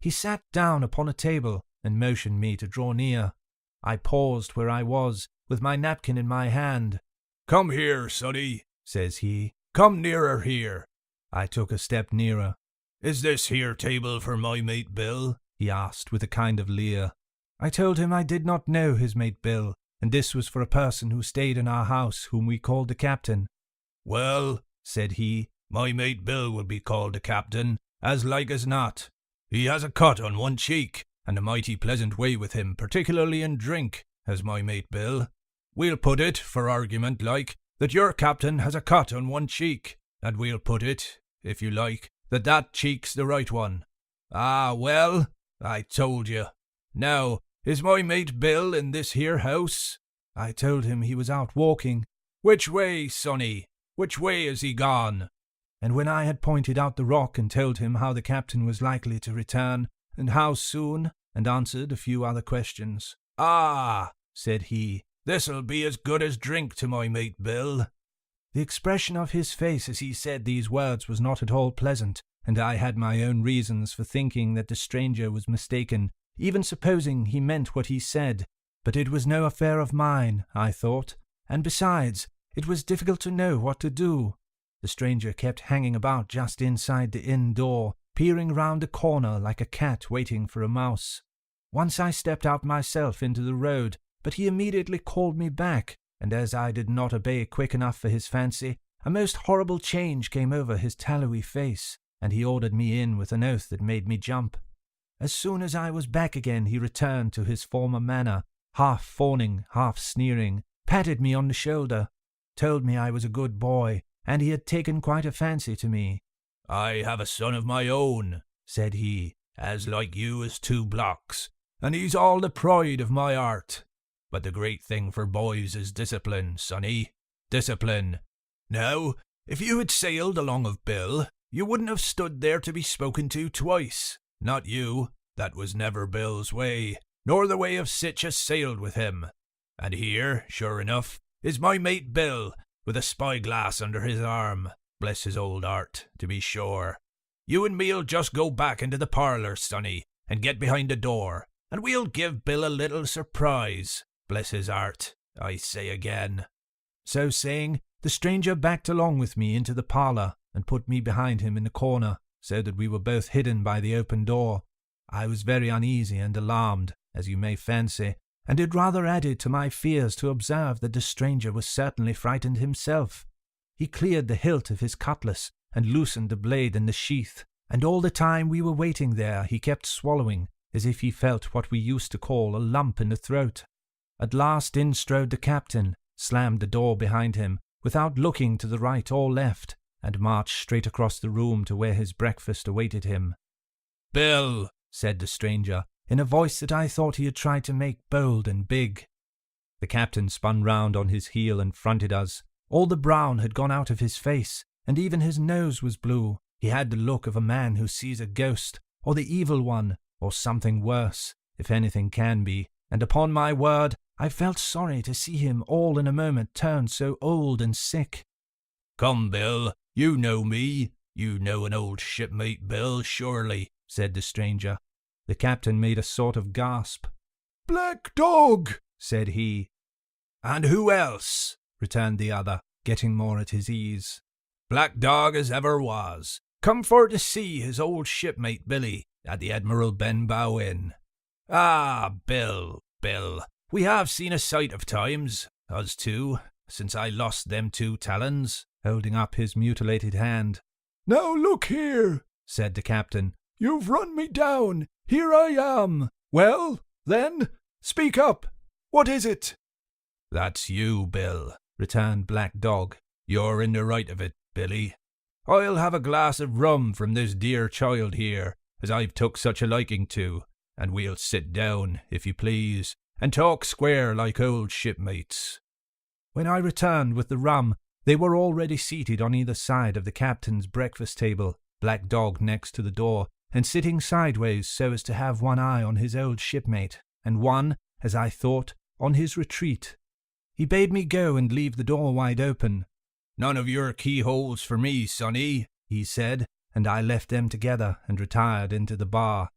He sat down upon a table and motioned me to draw near. I paused where I was, with my napkin in my hand. "Come here, sonny," says he. "Come nearer here." I took a step nearer. "Is this here table for my mate Bill?" he asked with a kind of leer. I told him I did not know his mate Bill, and this was for a person who stayed in our house, whom we called the captain. "Well," said he, "my mate Bill would be called the captain, as like as not. He has a cut on one cheek, and a mighty pleasant way with him, particularly in drink, has my mate Bill. We'll put it, for argument like, that your captain has a cut on one cheek, and we'll put it, if you like, that that cheek's the right one. Ah, well, I told you. Now, is my mate Bill in this here house?" I told him he was out walking. "Which way, sonny? Which way is he gone?" And when I had pointed out the rock and told him how the captain was likely to return, and how soon, and answered a few other questions. "Ah," said he, "this'll be as good as drink to my mate Bill." The expression of his face as he said these words was not at all pleasant, and I had my own reasons for thinking that the stranger was mistaken, even supposing he meant what he said. But it was no affair of mine, I thought, and besides, it was difficult to know what to do. The stranger kept hanging about just inside the inn door, peering round a corner like a cat waiting for a mouse. Once I stepped out myself into the road, but he immediately called me back, and as I did not obey quick enough for his fancy, a most horrible change came over his tallowy face, and he ordered me in with an oath that made me jump. As soon as I was back again, he returned to his former manner, half fawning, half sneering, patted me on the shoulder, told me I was a good boy, and he had taken quite a fancy to me. "I have a son of my own," said he, "as like you as two blocks, and he's all the pride of my heart. But the great thing for boys is discipline, sonny, discipline. Now, if you had sailed along of Bill, you wouldn't have stood there to be spoken to twice. Not you. That was never Bill's way, nor the way of sich as sailed with him. And here, sure enough, is my mate Bill, with a spyglass under his arm. Bless his old heart, to be sure. You and me'll just go back into the parlour, sonny, and get behind the door, and we'll give Bill a little surprise. Bless his heart, I say again." So saying, the stranger backed along with me into the parlour and put me behind him in the corner, so that we were both hidden by the open door. I was very uneasy and alarmed, as you may fancy, and it rather added to my fears to observe that the stranger was certainly frightened himself. He cleared the hilt of his cutlass and loosened the blade in the sheath, and all the time we were waiting there he kept swallowing, as if he felt what we used to call a lump in the throat. At last in strode the captain, slammed the door behind him, without looking to the right or left, and marched straight across the room to where his breakfast awaited him. "Bill," said the stranger, in a voice that I thought he had tried to make bold and big. The captain spun round on his heel and fronted us. All the brown had gone out of his face, and even his nose was blue. He had the look of a man who sees a ghost, or the evil one, or something worse, if anything can be, and upon my word, I felt sorry to see him all in a moment turn so old and sick. "Come, Bill, you know me. You know an old shipmate, Bill, surely," said the stranger. The captain made a sort of gasp. "Black Dog," said he. "And who else?" returned the other, getting more at his ease. "Black Dog as ever was. Come for to see his old shipmate Billy at the Admiral Benbow Inn. Ah, Bill, we have seen a sight of times, us two, since I lost them 2 talons," holding up his mutilated hand. "Now look here," said the captain. "You've run me down. Here I am. Well, then, speak up. What is it?" "That's you, Bill," returned Black Dog. "You're in the right of it, Billy. I'll have a glass of rum from this dear child here, as I've took such a liking to, and we'll sit down, if you please, and talk square like old shipmates." When I returned with the rum, they were already seated on either side of the captain's breakfast table, Black Dog next to the door, and sitting sideways so as to have one eye on his old shipmate, and one, as I thought, on his retreat. He bade me go and leave the door wide open. "None of your keyholes for me, sonny," he said, and I left them together and retired into the bar,